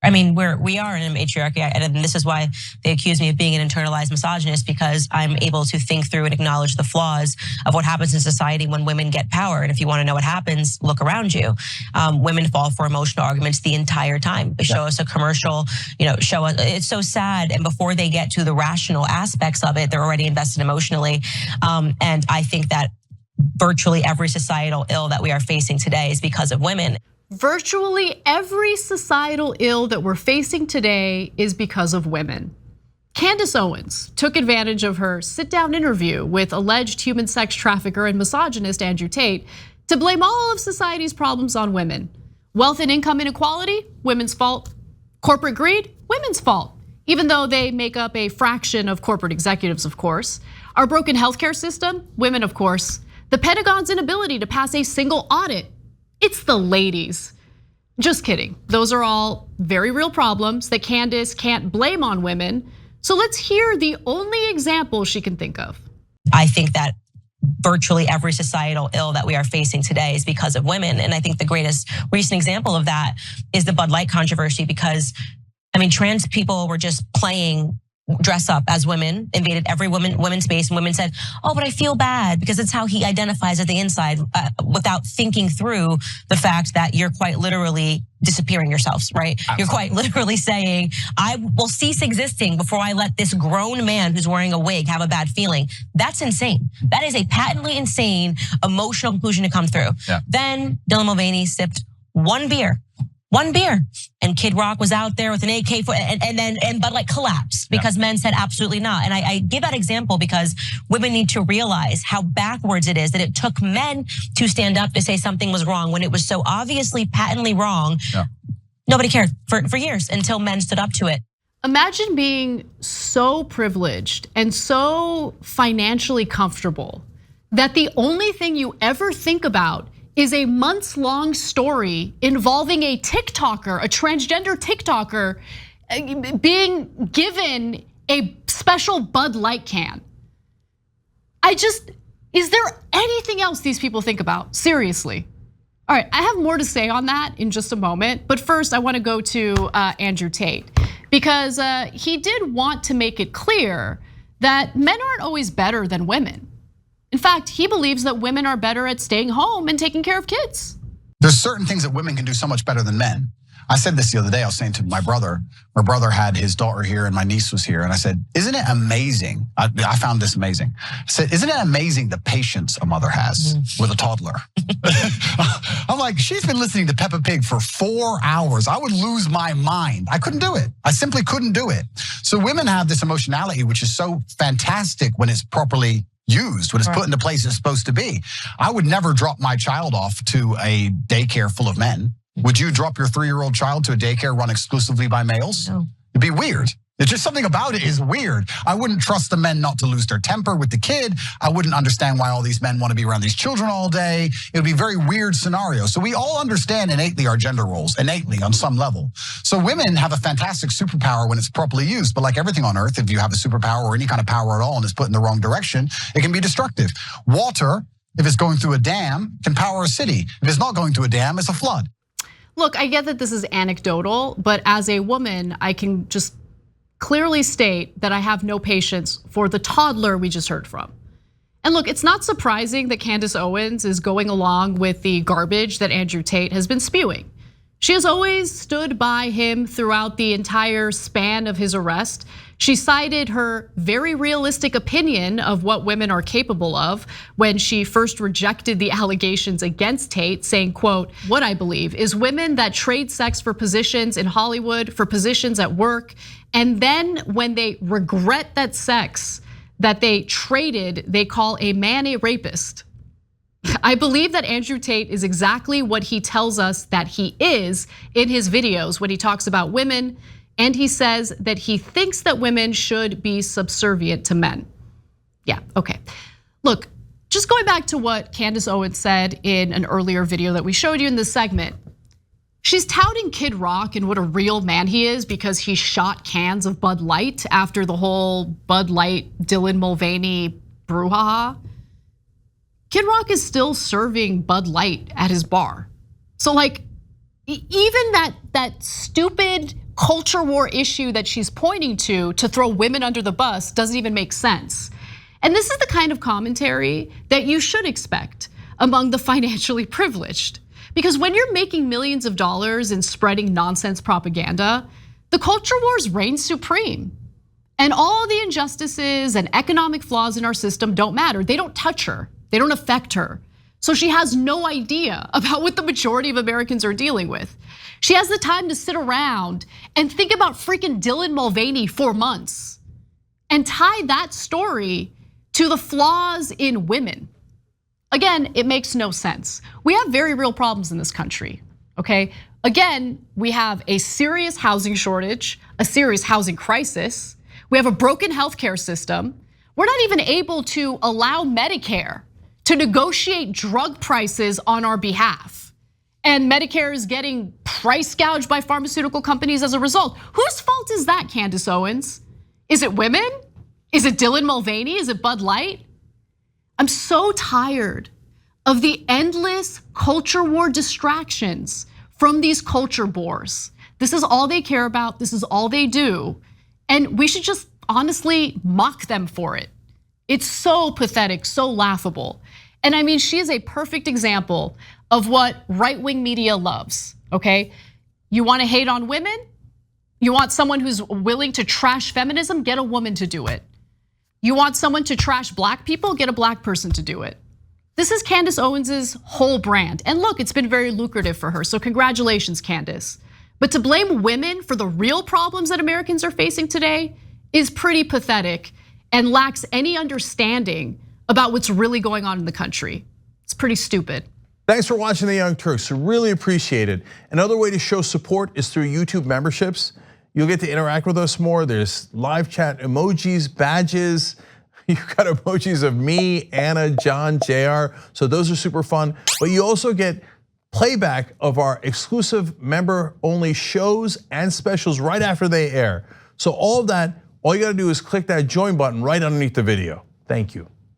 I mean, we are in a matriarchy, and this is why they accuse me of being an internalized misogynist, because I'm able to think through and acknowledge the flaws of what happens in society when women get power. And if you want to know what happens, look around you. Women fall for emotional arguments the entire time. They show us a commercial, show us. It's so sad. And before they get to the rational aspects of it, they're already invested emotionally. And I think that virtually every societal ill that we are facing today is because of women. Virtually every societal ill that we're facing today is because of women. Candace Owens took advantage of her sit-down interview with alleged human sex trafficker and misogynist Andrew Tate to blame all of society's problems on women. Wealth and income inequality, women's fault. Corporate greed, women's fault, even though they make up a fraction of corporate executives, of course. Our broken healthcare system, women, of course. The Pentagon's inability to pass a single audit, it's the ladies. Just kidding. Those are all very real problems that Candace can't blame on women. So let's hear the only example she can think of. I think that virtually every societal ill that we are facing today is because of women. And I think the greatest recent example of that is the Bud Light controversy, because trans people were just playing dress up as women, invaded every women's space, and women said, "Oh, but I feel bad," because it's how he identifies at the inside, without thinking through the fact that you're quite literally disappearing yourselves, right? You're quite literally saying, "I will cease existing before I let this grown man who's wearing a wig have a bad feeling." That's insane. That is a patently insane emotional conclusion to come through. Yeah. Then Dylan Mulvaney sipped one beer, and Kid Rock was out there with an AK, and Bud Light collapsed because men said absolutely not. And I give that example because women need to realize how backwards it is that it took men to stand up to say something was wrong when it was so obviously patently wrong. Yeah. Nobody cared for years until men stood up to it. Imagine being so privileged and so financially comfortable that the only thing you ever think about is a months-long story involving a TikToker, a transgender TikToker, being given a special Bud Light can. Is there anything else these people think about? Seriously. All right, I have more to say on that in just a moment, but first I wanna go to Andrew Tate, because he did want to make it clear that men aren't always better than women. In fact, he believes that women are better at staying home and taking care of kids. There's certain things that women can do so much better than men. I said this the other day, I was saying to my brother had his daughter here and my niece was here. And I said, isn't it amazing? I found this amazing. I said, isn't it amazing the patience a mother has with a toddler? I'm like, she's been listening to Peppa Pig for 4 hours. I would lose my mind. I couldn't do it. I simply couldn't do it. So women have this emotionality, which is so fantastic when it's properly used, when it's put into place it's supposed to be. I would never drop my child off to a daycare full of men. Would you drop your 3-year-old child to a daycare run exclusively by males? No. It'd be weird. It's just something about it is weird. I wouldn't trust the men not to lose their temper with the kid. I wouldn't understand why all these men want to be around these children all day. It would be a very weird scenario. So we all understand innately our gender roles, innately on some level. So women have a fantastic superpower when it's properly used. But like everything on earth, if you have a superpower or any kind of power at all and it's put in the wrong direction, it can be destructive. Water, if it's going through a dam, can power a city. If it's not going through a dam, it's a flood. Look, I get that this is anecdotal, but as a woman, I can just clearly state that I have no patience for the toddler we just heard from. And look, it's not surprising that Candace Owens is going along with the garbage that Andrew Tate has been spewing. She has always stood by him throughout the entire span of his arrest. She cited her very realistic opinion of what women are capable of when she first rejected the allegations against Tate, saying, quote, "What I believe is women that trade sex for positions in Hollywood, for positions at work, and then when they regret that sex that they traded, they call a man a rapist." I believe that Andrew Tate is exactly what he tells us that he is in his videos when he talks about women, and he says that he thinks that women should be subservient to men. Yeah, okay. Look, just going back to what Candace Owens said in an earlier video that we showed you in this segment, she's touting Kid Rock and what a real man he is because he shot cans of Bud Light after the whole Bud Light Dylan Mulvaney brouhaha. Kid Rock is still serving Bud Light at his bar. So like, even that stupid culture war issue that she's pointing to throw women under the bus doesn't even make sense. And this is the kind of commentary that you should expect among the financially privileged. Because when you're making millions of dollars and spreading nonsense propaganda, the culture wars reign supreme. And all the injustices and economic flaws in our system don't matter. They don't touch her, they don't affect her. So she has no idea about what the majority of Americans are dealing with. She has the time to sit around and think about freaking Dylan Mulvaney for months and tie that story to the flaws in women. Again, it makes no sense. We have very real problems in this country, okay? Again, we have a serious housing shortage, a serious housing crisis. We have a broken healthcare system. We're not even able to allow Medicare to negotiate drug prices on our behalf. And Medicare is getting price gouged by pharmaceutical companies as a result. Whose fault is that, Candace Owens? Is it women? Is it Dylan Mulvaney? Is it Bud Light? I'm so tired of the endless culture war distractions from these culture bores. This is all they care about, this is all they do. And we should just honestly mock them for it. It's so pathetic, so laughable. And I mean, she is a perfect example of what right-wing media loves, okay? You wanna hate on women? You want someone who's willing to trash feminism? Get a woman to do it. You want someone to trash black people? Get a black person to do it. This is Candace Owens' whole brand. And look, it's been very lucrative for her, so congratulations, Candace. But to blame women for the real problems that Americans are facing today is pretty pathetic and lacks any understanding about what's really going on in the country. It's pretty stupid. Thanks for watching The Young Turks, really appreciate it. Another way to show support is through YouTube memberships. You'll get to interact with us more. There's live chat emojis, badges. You've got emojis of me, Anna, John, JR. So those are super fun. But you also get playback of our exclusive member-only shows and specials right after they air. So all of that, all you gotta do is click that join button right underneath the video. Thank you.